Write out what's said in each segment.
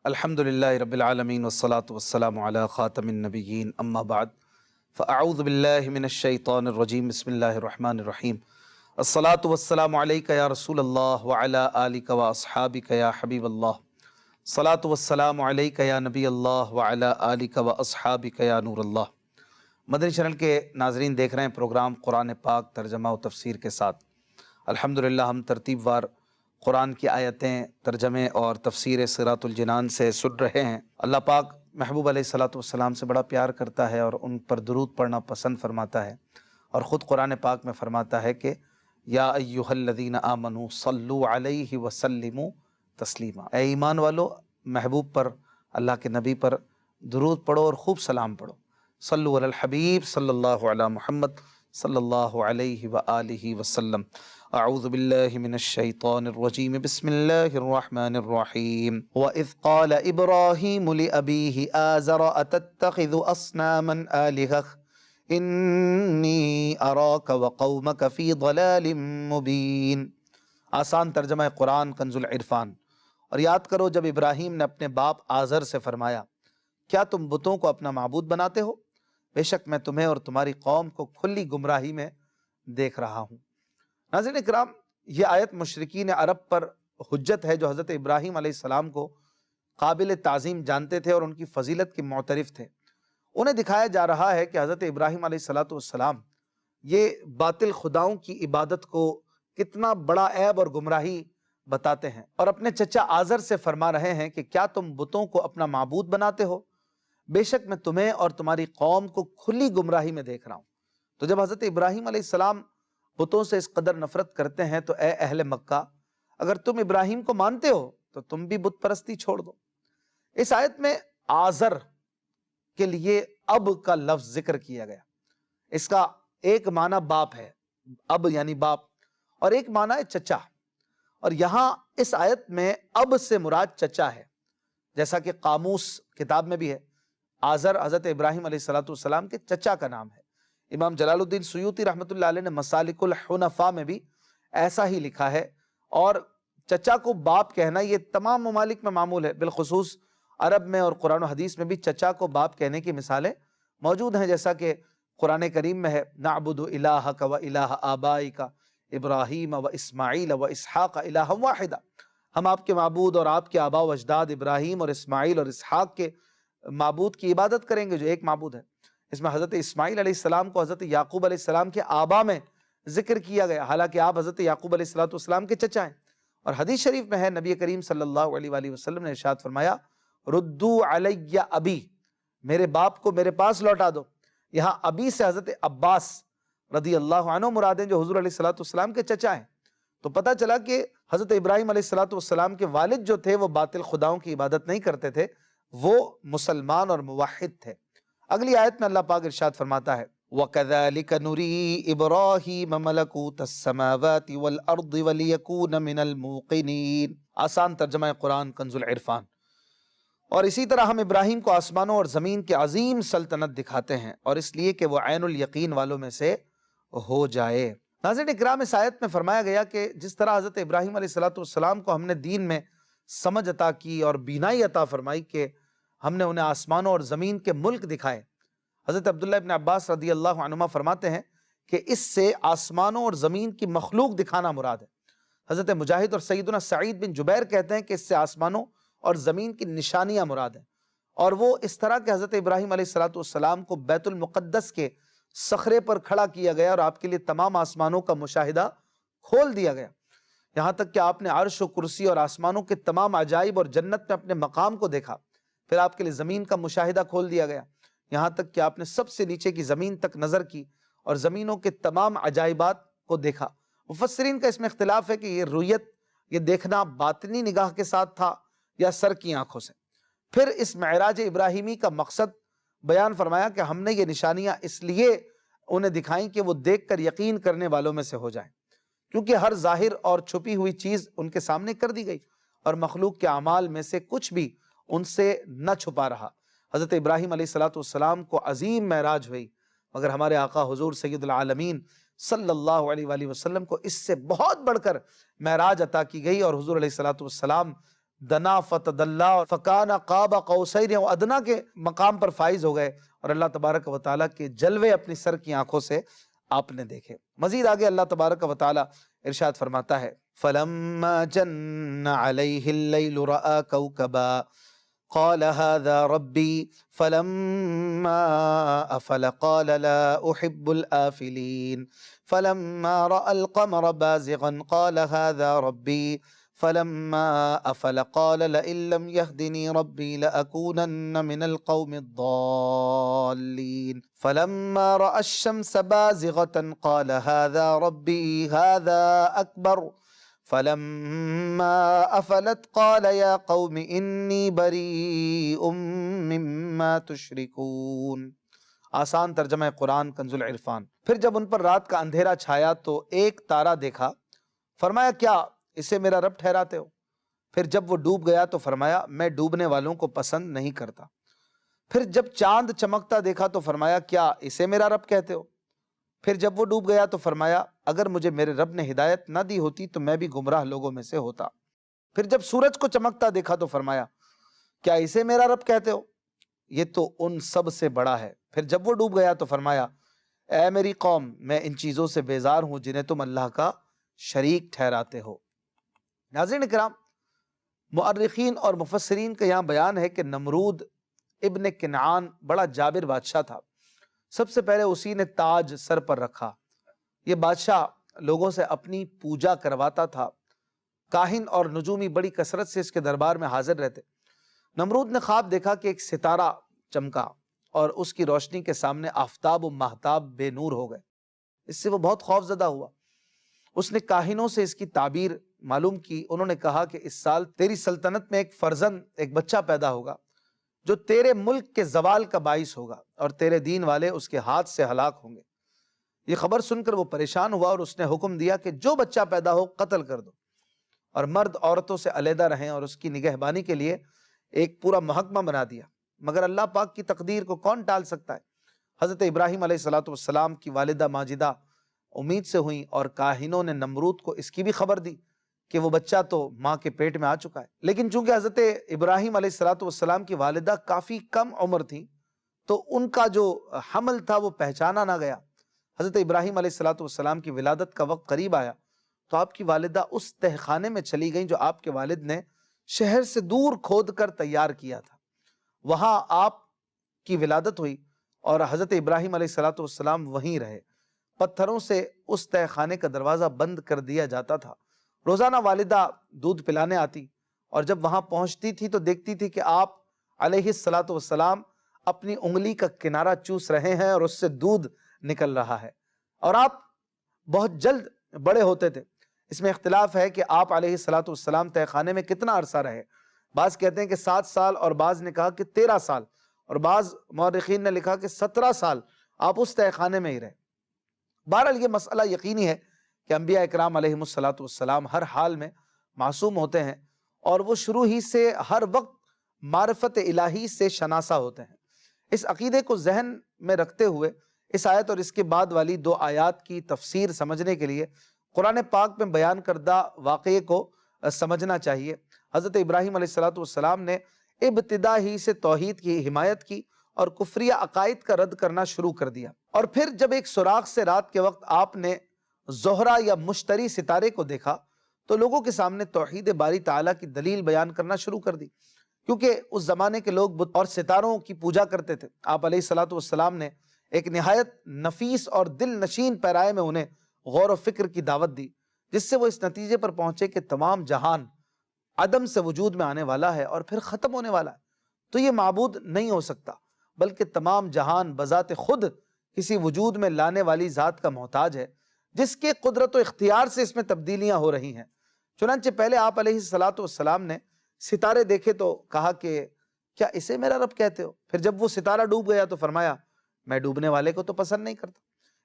الحمدللہ رب العالمین والصلاة والسلام علی خاتم النبیین اما بعد فاعوذ باللہ من الشیطان الرجیم بسم اللہ الرحمن الرحیم الصلاة والسلام علیک یا رسول اللہ وعلی آلک واصحابک یا حبیب اللہ الصلاة والسلام علیک یا نبی اللہ وعلی آلک واصحابک یا نور اللہ۔ مدنی چینل کے ناظرین دیکھ رہے ہیں پروگرام قرآن پاک ترجمہ و تفسیر کے ساتھ۔ الحمدللہ ہم ترتیب وار قرآن کی آیتیں ترجمے اور تفسیر صراط الجنان سے سن رہے ہیں۔ اللہ پاک محبوب علیہ الصلوۃ والسلام سے بڑا پیار کرتا ہے اور ان پر درود پڑھنا پسند فرماتا ہے، اور خود قرآن پاک میں فرماتا ہے کہ یا ایھا الذین آمنوا صلوا علیہ وسلموا تسلیما، اے ایمان والو محبوب پر، اللہ کے نبی پر درود پڑھو اور خوب سلام پڑھو۔ صلو علی الحبیب صلی اللہ علی محمد صلی اللہ علیہ وآلہ وسلم۔ اعوذ باللہ من الشیطان الرجیم بسم اللہ الرحمن الرحیم۔ وَإِذْ قَالَ إِبْرَاهِيمُ لِأَبِيهِ آزَرَ أَتَتَّخِذُ أَصْنَامًا آلِهَةً إِنِّي أَرَاكَ وَقَوْمَكَ فِي ضَلَالٍ مُبِينٍ۔ آسان ترجمہ قرآن کنز العرفان۔ اور یاد کرو جب ابراہیم نے اپنے باپ آزر سے فرمایا، کیا تم بتوں کو اپنا معبود بناتے ہو؟ بے شک میں تمہیں اور تمہاری قوم کو کھلی گمراہی میں دیکھ رہا ہوں۔ ناظرین اکرام، یہ آیت مشرکین عرب پر حجت ہے جو حضرت ابراہیم علیہ السلام کو قابل تعظیم جانتے تھے اور ان کی فضیلت کے معترف تھے۔ انہیں دکھایا جا رہا ہے کہ حضرت ابراہیم علیہ السلام یہ باطل خداؤں کی عبادت کو کتنا بڑا عیب اور گمراہی بتاتے ہیں، اور اپنے چچا آزر سے فرما رہے ہیں کہ کیا تم بتوں کو اپنا معبود بناتے ہو؟ بے شک میں تمہیں اور تمہاری قوم کو کھلی گمراہی میں دیکھ رہا ہوں۔ تو جب حضرت ابراہیم علیہ السلام بتوں سے اس قدر نفرت کرتے ہیں تو اے اہل مکہ، اگر تم ابراہیم کو مانتے ہو تو تم بھی بت پرستی چھوڑ دو۔ اس آیت میں آزر کے لیے اب کا لفظ ذکر کیا گیا۔ اس کا ایک معنی باپ ہے، اب یعنی باپ، اور ایک معنی ہے چچا، اور یہاں اس آیت میں اب سے مراد چچا ہے، جیسا کہ قاموس کتاب میں بھی ہے۔ آزر حضرت ابراہیم علیہ السلام کے چچا کا نام ہے۔ امام جلال الدین سیوطی رحمۃ اللہ علیہ نے مسالک الحنفاء میں بھی ایسا ہی لکھا ہے، اور چچا کو باپ کہنا یہ تمام ممالک میں معمول ہے، بالخصوص عرب میں اور قرآن و حدیث میں بھی چچا کو باپ کہنے کی مثالیں موجود ہیں، جیسا کہ قرآن کریم میں ہے نعبد الہک و الہ آبائک ابراہیم و اسماعیل و اسحاق الہ واحدہ، ہم آپ کے معبود اور آپ کے آبا و اجداد ابراہیم اور اسماعیل اور اسحاق کے معبود کی عبادت کریں گے جو ایک معبود ہے۔ اس میں حضرت اسماعیل علیہ السلام کو حضرت یعقوب علیہ السلام کے آبا میں ذکر کیا گیا، حالانکہ آپ حضرت یعقوب علیہ السلام کے چچا ہیں۔ اور حدیث شریف میں ہے نبی کریم صلی اللہ علیہ وآلہ وسلم نے ارشاد فرمایا ردو علی ابی، میرے باپ کو میرے پاس لوٹا دو۔ یہاں ابی سے حضرت عباس رضی اللہ عنہ مراد ہیں جو حضور علیہ السلام کے چچا ہیں۔ تو پتہ چلا کہ حضرت ابراہیم علیہ السلام کے والد جو تھے وہ باطل خداؤں کی عبادت نہیں کرتے تھے، وہ مسلمان اور موحد تھے۔ اگلی آیت میں اللہ پاک ارشاد فرماتا ہے وَكَذَلِكَ نُرِي إِبْرَاهِيمَ مَلَكُوتَ السَّمَاوَاتِ وَالْأَرْضِ وَلِيَكُونَ مِنَ الْمُوقِنِينَ۔ آسان ترجمہ قرآن کنز العرفان۔ اور اسی طرح ہم ابراہیم کو آسمانوں اور زمین کے عظیم سلطنت دکھاتے ہیں، اور اس لیے کہ وہ عین الیقین والوں میں سے ہو جائے۔ ناظرین اکرام، اس آیت میں فرمایا گیا کہ جس طرح حضرت ابراہیم علیہ السلام کو ہم نے دین میں سمجھ عطا کی اور بینائی عطا فرمائی کہ ہم نے انہیں آسمانوں اور زمین کے ملک دکھائے۔ حضرت عبداللہ ابن عباس رضی اللہ عنہما فرماتے ہیں کہ اس سے آسمانوں اور زمین کی مخلوق دکھانا مراد ہے۔ حضرت مجاہد اور سیدنا سعید بن جبیر کہتے ہیں کہ اس سے آسمانوں اور زمین کی نشانیاں مراد ہیں، اور وہ اس طرح کہ حضرت ابراہیم علیہ السلام کو بیت المقدس کے صخرے پر کھڑا کیا گیا اور آپ کے لیے تمام آسمانوں کا مشاہدہ کھول دیا گیا، یہاں تک کہ آپ نے عرش و کرسی اور آسمانوں کے تمام عجائب اور جنت میں اپنے مقام کو دیکھا۔ پھر آپ کے لیے زمین کا مشاہدہ کھول دیا گیا، یہاں تک کہ آپ نے سب سے نیچے کی زمین تک نظر کی اور زمینوں کے تمام عجائبات کو دیکھا۔ مفسرین کا اس میں اختلاف ہے کہ یہ رؤیت، یہ دیکھنا باطنی نگاہ کے ساتھ تھا یا سر کی آنکھوں سے۔ پھر اس معراج ابراہیمی کا مقصد بیان فرمایا کہ ہم نے یہ نشانیاں اس لیے انہیں دکھائیں کہ وہ دیکھ کر یقین کرنے والوں میں سے ہو جائیں، کیونکہ ہر ظاہر اور چھپی ہوئی چیز ان کے سامنے کر دی گئی اور مخلوق کے اعمال میں سے کچھ بھی ان سے نہ چھپا رہا۔ حضرت ابراہیم علیہ السلام کو عظیم معراج ہوئی، مگر ہمارے آقا حضور سید العالمین صلی اللہ علیہ وآلہ وسلم کو اس سے بہت بڑھ کر معراج عطا کی گئی، اور حضور علیہ السلام دنا فتدلا فکان قاب قوسین و ادنا کے مقام پر فائز ہو گئے، اور اللہ تبارک و تعالیٰ کے جلوے اپنی سر کی آنکھوں سے آپ نے دیکھے۔ مزید آگے اللہ تبارک و تعالیٰ ارشاد فرماتا ہے فَلَمَّا جَنَّ عَلَيْهِ اللَّيْلُ رَأَى كَوْكَبًا قَالَ هَذَا رَبِّي فَلَمَّا أَفَلَ قَالَ لَا أُحِبُّ الْآفِلِينَ فَلَمَّا رَأَى الْقَمَرَ بَازِغًا قَالَ هَذَا رَبِّي فَلَمَّا أَفَلَ قَالَ لَئِن لَّمْ يَهْدِنِي رَبِّي لَأَكُونَنَّ مِنَ الْقَوْمِ الضَّالِّينَ فَلَمَّا رَأَى الشَّمْسَ بَازِغَةً قَالَ هَذَا رَبِّي هَذَا أَكْبَرُ فَلَمَّا أَفَلَتْ قَالَ يَا قَوْمِ إِنِّي بَرِيءٌ مِّمَّا تُشْرِكُونَ۔ آسان ترجمہ قرآن کنز العرفان۔ پھر جب ان پر رات کا اندھیرا چھایا تو ایک تارا دیکھا، فرمایا کیا اسے میرا رب ٹھہراتے ہو؟ پھر جب وہ ڈوب گیا تو فرمایا میں ڈوبنے والوں کو پسند نہیں کرتا۔ پھر جب چاند چمکتا دیکھا تو فرمایا کیا اسے میرا رب کہتے ہو؟ پھر جب وہ ڈوب گیا تو فرمایا اگر مجھے میرے رب نے ہدایت نہ دی ہوتی تو میں بھی گمراہ لوگوں میں سے ہوتا۔ پھر جب سورج کو چمکتا دیکھا تو فرمایا کیا اسے میرا رب کہتے ہو؟ یہ تو ان سب سے بڑا ہے۔ پھر جب وہ ڈوب گیا تو فرمایا اے میری قوم، میں ان چیزوں سے بیزار ہوں جنہیں تم اللہ کا شریک ٹھہراتے ہو۔ ناظرین کرام، مؤرخین اور مفسرین کا یہاں بیان ہے کہ نمرود ابن کنعان بڑا جابر بادشاہ تھا۔ سب سے پہلے اسی نے تاج سر پر رکھا۔ یہ بادشاہ لوگوں سے اپنی پوجا کرواتا تھا۔ کاہن اور نجومی بڑی کثرت سے اس کے دربار میں حاضر رہتے۔ نمرود نے خواب دیکھا کہ ایک ستارہ چمکا اور اس کی روشنی کے سامنے آفتاب و ماہتاب بے نور ہو گئے۔ اس سے وہ بہت خوف زدہ ہوا۔ اس نے کاہنوں سے اس کی تعبیر معلوم کی۔ انہوں نے کہا کہ اس سال تیری سلطنت میں ایک فرزند، ایک بچہ پیدا ہوگا جو تیرے ملک کے زوال کا باعث ہوگا اور تیرے دین والے اس کے ہاتھ سے ہلاک ہوں گے۔ یہ خبر سن کر وہ پریشان ہوا اور اس نے حکم دیا کہ جو بچہ پیدا ہو قتل کر دو، اور مرد عورتوں سے علیحدہ رہیں، اور اس کی نگہبانی کے لیے ایک پورا محکمہ بنا دیا۔ مگر اللہ پاک کی تقدیر کو کون ٹال سکتا ہے؟ حضرت ابراہیم علیہ السلام کی والدہ ماجدہ امید سے ہوئیں، اور کاہنوں نے نمرود کو اس کی بھی خبر دی کہ وہ بچہ تو ماں کے پیٹ میں آ چکا ہے۔ لیکن چونکہ حضرت ابراہیم علیہ السلام کی والدہ کافی کم عمر تھی تو ان کا جو حمل تھا وہ پہچانا نہ گیا۔ حضرت ابراہیم علیہ السلام کی ولادت کا وقت قریب آیا تو آپ کی والدہ اس تہ خانے میں چلی گئیں جو آپ کے والد نے شہر سے دور کھود کر تیار کیا تھا۔ وہاں آپ کی ولادت ہوئی اور حضرت ابراہیم علیہ السلام وہیں رہے۔ پتھروں سے اس تہ خانے کا دروازہ بند کر دیا جاتا تھا۔ روزانہ والدہ دودھ پلانے آتی اور جب وہاں پہنچتی تھی تو دیکھتی تھی کہ آپ علیہ السلام اپنی انگلی کا کنارہ چوس رہے ہیں اور اس سے دودھ نکل رہا ہے، اور آپ بہت جلد بڑے ہوتے تھے۔ اس میں اختلاف ہے کہ آپ علیہ السلام تہ خانے میں کتنا عرصہ رہے۔ بعض کہتے ہیں کہ 7 سال، اور بعض نے کہا کہ 13 سال، اور بعض مورخین نے لکھا کہ 17 سال آپ اس تہ خانے میں ہی رہے۔ بہرحال یہ مسئلہ یقینی ہے کہ انبیاء اکرام علیہ السلام ہر حال میں معصوم ہوتے ہیں، اور وہ شروع ہی سے ہر وقت معرفت الہی سے شناسا ہوتے ہیں۔ اس عقیدے کو ذہن میں رکھتے ہوئے اس آیت اور اس کے بعد والی 2 آیات کی تفسیر سمجھنے کے لیے قرآن پاک میں بیان کردہ واقعے کو سمجھنا چاہیے۔ حضرت ابراہیم علیہ السلام نے ابتدا ہی سے توحید کی حمایت کی اور کفریہ عقائد کا رد کرنا شروع کر دیا، اور پھر جب ایک سوراخ سے رات کے وقت آپ نے زہرہ یا مشتری ستارے کو دیکھا تو لوگوں کے سامنے توحید باری تعالیٰ کی دلیل بیان کرنا شروع کر دی، کیونکہ اس زمانے کے لوگ بت اور ستاروں کی پوجا کرتے تھے۔ آپ علیہ السلام نے ایک نہایت نفیس اور دل نشین پیرائے میں انہیں غور و فکر کی دعوت دی، جس سے وہ اس نتیجے پر پہنچے کہ تمام جہان عدم سے وجود میں آنے والا ہے اور پھر ختم ہونے والا ہے، تو یہ معبود نہیں ہو سکتا، بلکہ تمام جہان بذات خود کسی وجود میں لانے والی ذات کا محتاج ہے، جس کے قدرت و اختیار سے اس میں تبدیلیاں ہو رہی ہیں۔ چنانچہ پہلے آپ علیہ السلام نے ستارے دیکھے تو کہا کہ کیا اسے میرا رب کہتے ہو؟ پھر جب وہ ستارہ ڈوب گیا تو فرمایا میں ڈوبنے والے کو تو پسند نہیں کرتا۔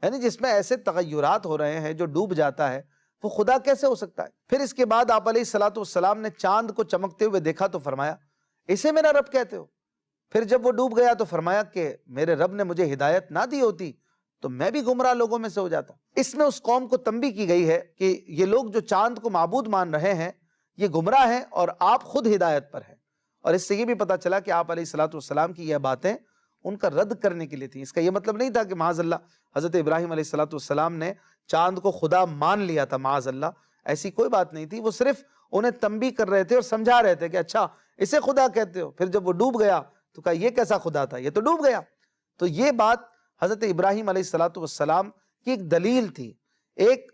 یعنی جس میں ایسے تغیرات ہو رہے ہیں، جو ڈوب جاتا ہے وہ خدا کیسے ہو سکتا ہے؟ پھر اس کے بعد آپ علیہ السلام نے چاند کو چمکتے ہوئے دیکھا تو فرمایا اسے میرا رب کہتے ہو؟ پھر جب وہ ڈوب گیا تو فرمایا کہ میرے رب نے مجھے ہدایت نہ دی ہوتی تو میں بھی گمراہ لوگوں میں سے ہو جاتا۔ اس میں اس قوم کو تنبیہ کی گئی ہے کہ یہ لوگ جو چاند کو معبود مان رہے ہیں، یہ گمراہ ہیں اور آپ خود ہدایت پر ہیں۔ اور اس سے یہ بھی پتہ چلا کہ آپ علیہ الصلوۃ والسلام کی یہ باتیں ان کا رد کرنے کے لیے تھیں۔ اس کا یہ مطلب نہیں تھا کہ معاذ اللہ حضرت ابراہیم علیہ الصلوۃ والسلام نے چاند کو خدا مان لیا تھا، معاذ اللہ، ایسی کوئی بات نہیں تھی۔ وہ صرف انہیں تنبیہ کر رہے تھے اور سمجھا رہے تھے کہ اچھا اسے خدا کہتے ہو۔ پھر جب وہ ڈوب گیا تو کہا یہ کیسا خدا تھا، یہ تو ڈوب گیا۔ تو یہ بات حضرت ابراہیم علیہ الصلوۃ والسلام کی ایک دلیل تھی، ایک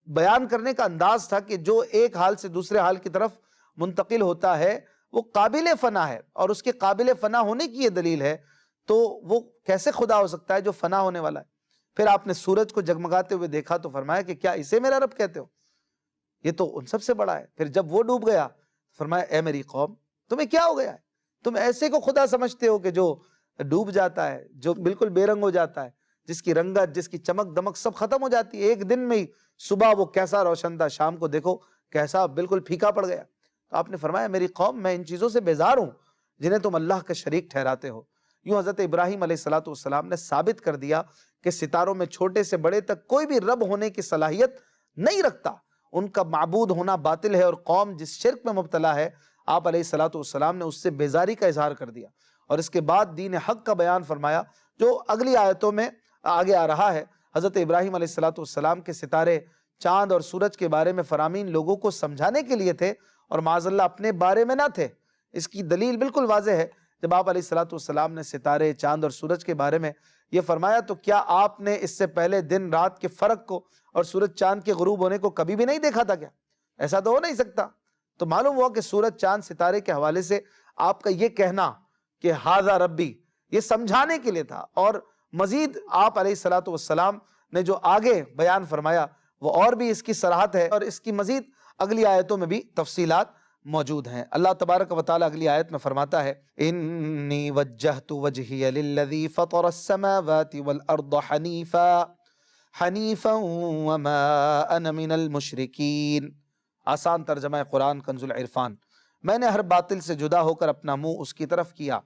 بیان کرنے کا انداز تھا کہ جو ایک حال سے دوسرے حال کی طرف منتقل ہوتا ہے وہ قابل فنا ہے، اور اس کے قابل فنا ہونے کی یہ دلیل ہے، تو وہ کیسے خدا ہو سکتا ہے جو فنا ہونے والا ہے؟ پھر آپ نے سورج کو جگمگاتے ہوئے دیکھا تو فرمایا کہ کیا اسے میرا رب کہتے ہو؟ یہ تو ان سب سے بڑا ہے۔ پھر جب وہ ڈوب گیا فرمایا اے میری قوم تمہیں کیا ہو گیا ہے؟ تم ایسے کو خدا سمجھتے ہو کہ جو ڈوب جاتا ہے، جو بالکل بے رنگ ہو جاتا ہے، جس کی رنگت، جس کی چمک دمک سب ختم ہو جاتی ہے ایک دن میں ہی۔ صبح وہ کیسا روشن تھا، شام کو دیکھو کیسا بالکل پھیکا پڑ گیا۔ تو آپ نے فرمایا میری قوم میں ان چیزوں سے بیزار ہوں جنہیں تم اللہ کا شریک ٹھہراتے ہو۔ یوں حضرت ابراہیم علیہ الصلوۃ والسلام نے ثابت کر دیا کہ ستاروں میں چھوٹے سے بڑے تک کوئی بھی رب ہونے کی صلاحیت نہیں رکھتا، ان کا معبود ہونا باطل ہے، اور قوم جس شرک میں مبتلا ہے آپ علیہ الصلوۃ والسلام نے اس سے بیزاری کا اظہار کر دیا۔ اور اس کے بعد دین حق کا بیان فرمایا جو اگلی آیتوں میں آگے آ رہا ہے۔ حضرت ابراہیم علیہ الصلوۃ والسلام کے ستارے، چاند اور سورج کے بارے میں فرامین لوگوں کو سمجھانے کے لیے تھے، اور معاذ اللہ اپنے بارے میں نہ تھے۔ اس کی دلیل بالکل واضح ہے، جب آپ علیہ الصلوۃ والسلام نے ستارے، چاند اور سورج کے بارے میں یہ فرمایا تو کیا آپ نے اس سے پہلے دن رات کے فرق کو اور سورج چاند کے غروب ہونے کو کبھی بھی نہیں دیکھا تھا کیا؟ ایسا تو ہو نہیں سکتا۔ تو معلوم ہوا کہ سورج چاند ستارے کے حوالے سے آپ کا یہ کہنا کہ ھذا ربی یہ سمجھانے کے لیے تھا، اور مزید آپ علیہ الصلوۃ والسلام نے جو آگے بیان فرمایا وہ اور بھی اس کی صراحت ہے، اور اس کی مزید اگلی آیتوں میں بھی تفصیلات موجود ہیں۔ اللہ تبارک و تعالیٰ اگلی آیت میں فرماتا ہے انی وجہت وجہی للذی فطر السماوات والارض حنیفا وما انا من المشرکین۔ آسان ترجمہ قرآن کنز العرفان۔ میں نے ہر باطل سے جدا ہو کر اپنا منہ اس کی طرف کیا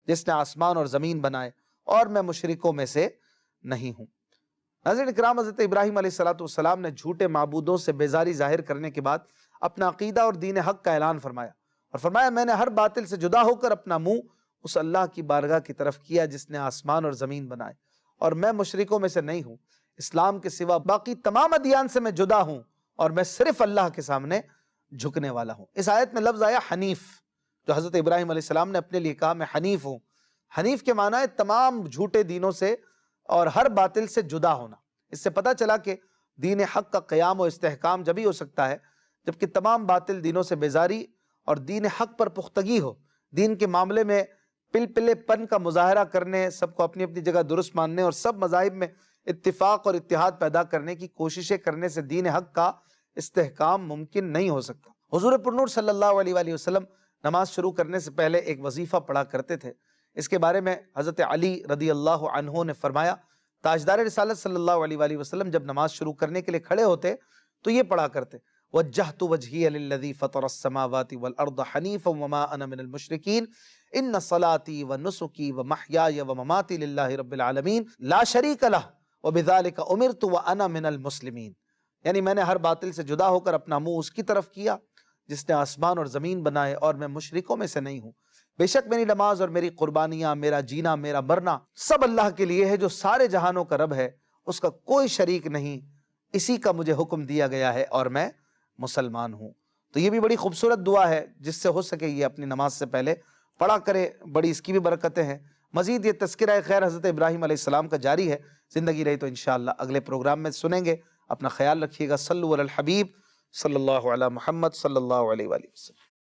جس نے آسمان اور زمین بنائے، اور میں مشرکوں میں سے نہیں ہوں۔ ناظرین اکرام، حضرت ابراہیم علیہ الصلوۃ والسلام نے جھوٹے معبودوں سے بیزاری ظاہر کرنے کے بعد اپنا عقیدہ اور دین حق کا اعلان فرمایا، اور فرمایا میں نے ہر باطل سے جدا ہو کر اپنا منہ اس اللہ کی بارگاہ کی طرف کیا جس نے آسمان اور زمین بنائے، اور میں مشرکوں میں سے نہیں ہوں۔ اسلام کے سوا باقی تمام ادیان سے میں جدا ہوں، اور میں صرف اللہ کے سامنے جھکنے والا ہوں۔ اس آیت میں لفظ آیا حنیف، جو حضرت ابراہیم علیہ السلام نے اپنے لیے کہا میں حنیف ہوں۔ حنیف کے معنی ہے تمام جھوٹے دینوں سے اور ہر باطل سے جدا ہونا۔ اس سے پتہ چلا کہ دین حق کا قیام و استحکام جبھی ہو سکتا ہے جبکہ تمام باطل دینوں سے بیزاری اور دین حق پر پختگی ہو۔ دین کے معاملے میں پلپلے پن کا مظاہرہ کرنے، سب کو اپنی اپنی جگہ درست ماننے اور سب مذاہب میں اتفاق اور اتحاد پیدا کرنے کی کوششیں کرنے سے دین حق کا استحکام ممکن نہیں ہو سکتا۔ حضور پرنور صلی اللہ علیہ وآلہ وسلم نماز شروع کرنے سے پہلے ایک وظیفہ پڑھا کرتے تھے۔ اس کے بارے میں حضرت علی رضی اللہ عنہ نے فرمایا تاجدار رسالت صلی اللہ علیہ وآلہ وسلم جب نماز شروع کرنے کے لیے کھڑے ہوتے تو یہ پڑھا کرتے وجہت وجہی للذی فطر السماوات والارض حنیفا وما انا من المشرکین ان صلاتی ونسکی ومحیای ومماتی للہ رب العالمین لا شریک لہ وبذالک امرت وانا من المسلمین۔ یعنی میں نے ہر باطل سے جدا ہو کر اپنا منہ اس کی طرف کیا جس نے آسمان اور زمین بنائے، اور میں مشرکوں میں سے نہیں ہوں۔ بے شک میری نماز اور میری قربانیاں، میرا جینا، میرا مرنا سب اللہ کے لیے ہے جو سارے جہانوں کا رب ہے، اس کا کوئی شریک نہیں، اسی کا مجھے حکم دیا گیا ہے اور میں مسلمان ہوں۔ تو یہ بھی بڑی خوبصورت دعا ہے، جس سے ہو سکے یہ اپنی نماز سے پہلے پڑھا کرے، بڑی اس کی بھی برکتیں ہیں۔ مزید یہ تذکرہ خیر حضرت ابراہیم علیہ السلام کا جاری ہے، زندگی رہی تو انشاءاللہ اگلے پروگرام میں سنیں گے۔ اپنا خیال رکھیے گا۔ صلو علی الحبیب صلی اللہ علی محمد صلی اللہ علیہ وآلہ وسلم۔